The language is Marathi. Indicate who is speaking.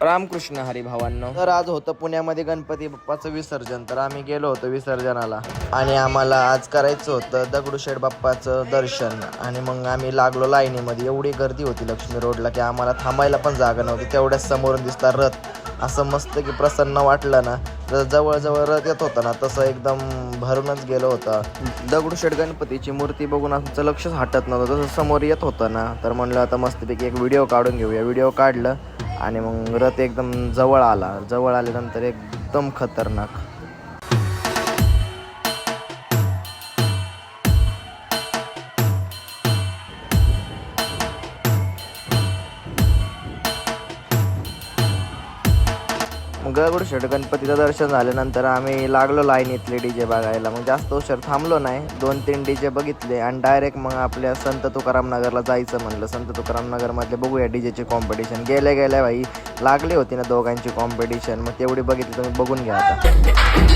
Speaker 1: रामकृष्ण हरी भावांनो. तर आज होतं पुण्यामध्ये गणपती बाप्पाचं विसर्जन. तर आम्ही गेलो होतो विसर्जनाला आणि आम्हाला आज करायचं होतं दगडूशेठ बाप्पाचं दर्शन. आणि मग आम्ही लागलो लाईनीमध्ये. एवढी गर्दी होती लक्ष्मी रोडला की आम्हाला थांबायला पण जागा नव्हती. तेवढ्याच समोरून दिसता रथ. असं मस्त की प्रसन्न वाटलं ना. जर जवळजवळ रथ येत होता ना तसं एकदम भरूनच गेलो होतं. दगडूशेठ गणपतीची मूर्ती बघून आमचं लक्षच हटत नव्हतं. तसं समोर येत होतं ना तर म्हणलं आता मस्तपैकी एक व्हिडिओ काढून घेऊया. व्हिडिओ काढलं आणि मग रथ एकदम जवळ आला. जवळ आल्यानंतर एकदम खतरनाक. दगडूशेठ गणपतीचं दर्शन झाल्यानंतर आम्ही लागलो लाईनीतले डीजे बघायला. मग जास्त उशीर थांबलो नाही. 2-3 डीजे बघितले आणि डायरेक्ट मग आपल्या संत तुकाराम नगरला जायचं म्हणलं. संत तुकाराम नगरमधले बघूया डीजेची कॉम्पिटिशन. गेल्या भाई लागली होती ना दोघांची कॉम्पिटिशन. मग तेवढी बघितली तुम्ही बघून घ्या आता.